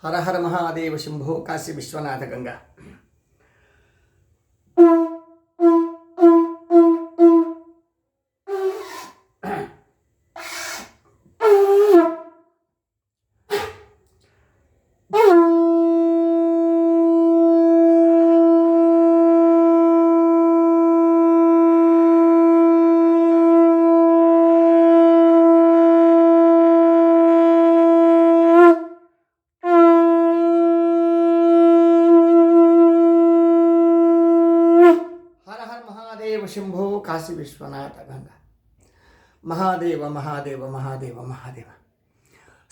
హర హర మహాదేవ శంభో కాశీ విశ్వనాథ గంగా. శంభో కాశీ విశ్వనాథ గంగా. మహాదేవ మహాదేవ మహాదేవ మహాదేవ.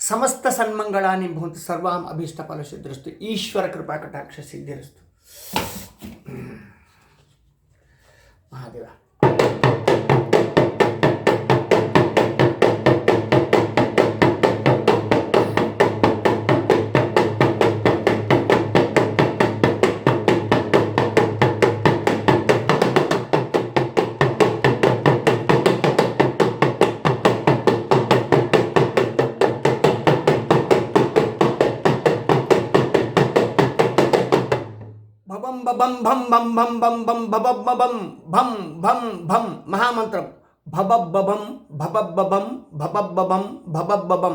సమస్త సన్మంగళాన్ని భూంతు సర్వాం అభీష్టఫల సిద్ధిరస్తు. ఈశ్వర కృపా కటాక్ష సిద్ధిరస్తు. మహాదేవ. బం భం బం బం బం బం భబబ్బం భం భం భం. మహామంత్రం భబబ్బం భబబ్బం భబబ్బం భబబ్బం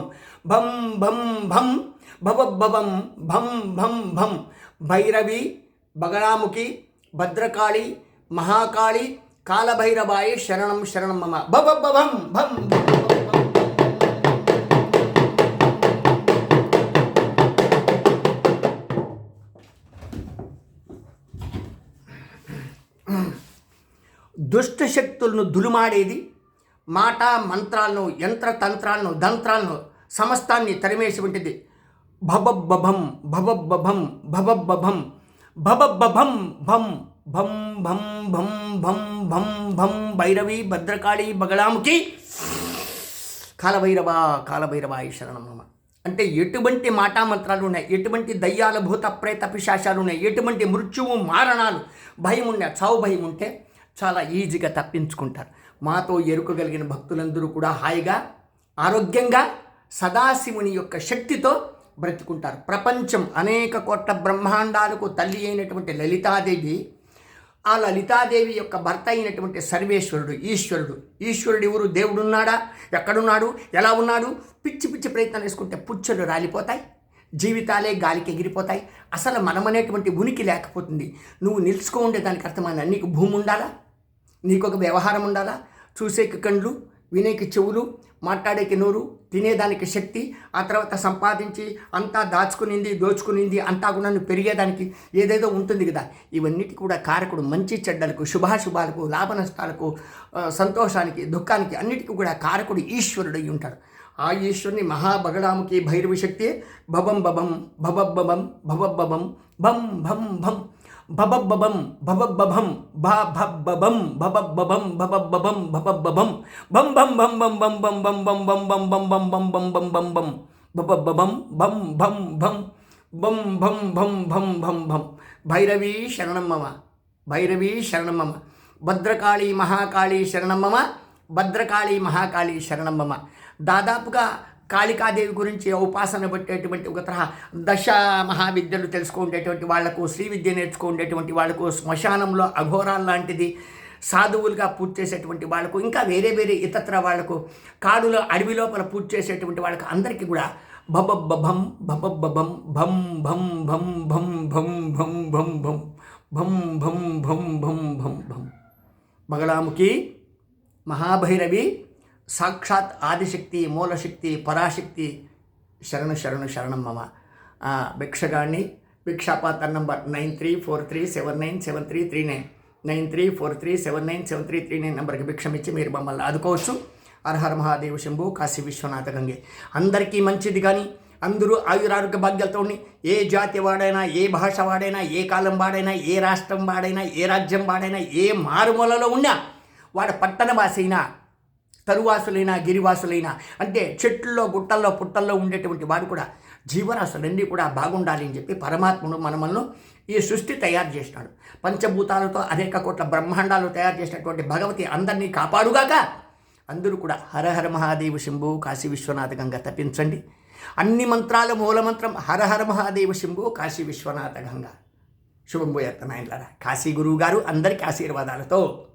భం భం భం భబబ్బం భం భం భం. భైరవి, బగళాముఖి, భద్రకాళి, మహాకాళి, కాలభైరవాయ శరణం శరణం మమ. భబబ్బం భం. దుష్ట శక్తులను దులుమాడేది, మాట మంత్రాలను, యంత్రతంత్రాలను, దంత్రాలను సమస్తాన్ని తరిమేసి ఉంటుంది. భబబ్బం భబబ్బం భబబ్బం భబబ్బం భం భం భం భం భం భం భం. భైరవి, భద్రకాళి, బగళాముఖి, కాలభైరవ కాలభైరవాయ శరణం మమ. అంటే ఎటువంటి మాటామంత్రాలు ఉన్నాయి, ఎటువంటి దయ్యాల భూత ప్రేత పిశాచాలు ఉన్నాయి, ఎటువంటి మృత్యువు మారణాలు భయం ఉన్నాయి, చావు భయం ఉంటే చాలా ఈజీగా తప్పించుకుంటారు. మాతో ఎరుకగలిగిన భక్తులందరూ కూడా హాయిగా ఆరోగ్యంగా సదాశివుని యొక్క శక్తితో బ్రతుకుంటారు. ప్రపంచం అనేక కోట్ల బ్రహ్మాండాలకు తల్లి అయినటువంటి లలితాదేవి, ఆ లలితాదేవి యొక్క భర్త అయినటువంటి సర్వేశ్వరుడు ఈశ్వరుడు. ఈశ్వరుడు ఎవరు? దేవుడు ఉన్నాడా? ఎక్కడున్నాడు? ఎలా ఉన్నాడు? పిచ్చి పిచ్చి ప్రయత్నాలు వేసుకుంటే పుచ్చలు రాలిపోతాయి, జీవితాలే గాలికి ఎగిరిపోతాయి. అసలు మనమనేటువంటి ఉనికి లేకపోతుంది. నువ్వు నిలుచుకో ఉండే దానికి అర్థమైన నీకు భూమి ఉండాలా, నీకు ఒక వ్యవహారం ఉండాలా, చూసేకి కండ్లు, వినేకి చెవులు, మాట్లాడేకి నోరు, తినేదానికి శక్తి, ఆ తర్వాత సంపాదించి అంతా దాచుకునింది దోచుకునింది అంతా కూడా పెరిగేదానికి ఏదేదో ఉంటుంది కదా. ఇవన్నిటి కూడా కారకుడు మంచి చెడ్డలకు, శుభాశుభాలకు, లాభ నష్టాలకు, సంతోషానికి దుఃఖానికి అన్నిటికీ కూడా కారకుడు ఈశ్వరుడు అయి ఉంటాడు. ఆ ఈశ్వరుని మహాబగళాముఖి భైరవి శక్తి భబం బబం భబబ్బం భబబ్బం భం భం భం భబబ్బం భబబ్బం భబబ్బం భబబ్బం భబబ్బం భబబ్బం భం భం భం భం భం భం భం భం భం భం భం భం భం భం భం భం భం భబబ్బం భం భం భం భం భం భం భం భం భం. భైరవీ శరణం మమ, భైరవీ శరణం మమ. భద్రకాళి మహాకాళి శరణం మమ, భద్రకాళి మహాకాళి శరణం మమ. దాదాపుగా కాళికాదేవి గురించి ఉపాసన పెట్టేటువంటి ఒక తరహా దశ మహావిద్యలు తెలుసుకునేటువంటి వాళ్లకు, శ్రీ విద్య నేర్చుకునేటువంటి వాళ్లకు, శ్మశానంలో అఘోరాలు లాంటిది సాధువులుగా పూజ చేసేటువంటి వాళ్లకు, ఇంకా వేరే వేరే ఇతర వాళ్లకు, కాడులో అడవి లోపల పూజ చేసేటువంటి వాళ్ళకు అందరికీ కూడా భబబ్బం భబబ్బం భం భం భం భం భం భం భం భం భం భం భం భం భం భం. బగళాముఖి, మహాభైరవి, సాక్షాత్ ఆదిశక్తి, మూలశక్తి, పరాశక్తి శరణు శరణు శరణం మమ. భిక్షగాన్ని భిక్షాపాత్ర నంబర్ 9343797339 9343797339 నెంబర్కి భిక్షమిచ్చి మీరు మమ్మల్ని ఆదుకోవచ్చు. హరహర మహాదేవ శంభు కాశీ విశ్వనాథ గంగే. అందరికీ మంచిది కానీ అందరూ ఆయురారోగ్య భాగ్యాలతో ఉండి, ఏ జాతి వాడైనా, ఏ భాష వాడైనా, ఏ కాలం వాడైనా, ఏ రాష్ట్రం వాడైనా, ఏ రాజ్యం వాడైనా, ఏ మారుమూలలో ఉన్నా, వాడు పట్టణవాసైనా, తరువాసులైనా, గిరివాసులైనా, అంటే చెట్లలో, గుట్టల్లో, పుట్టల్లో ఉండేటువంటి వాడు కూడా జీవరాశులన్నీ కూడా బాగుండాలి అని చెప్పి పరమాత్ముడు మనల్ని ఈ సృష్టి తయారు చేసినాడు. పంచభూతాలతో అనేక కోట్ల బ్రహ్మాండాలు తయారు చేసినటువంటి భగవతి అందరినీ కాపాడుగాక. అందరూ కూడా హరహర మహాదేవ శంభు కాశీ విశ్వనాథ గంగా తప్పించండి. అన్ని మంత్రాల మూలమంత్రం హర హర మహాదేవ శంభో కాశీ విశ్వనాథ గంగా. శుభం పోయేత్త నాయనలారా. కాశీ గురువు గారు అందరికీ ఆశీర్వాదాలతో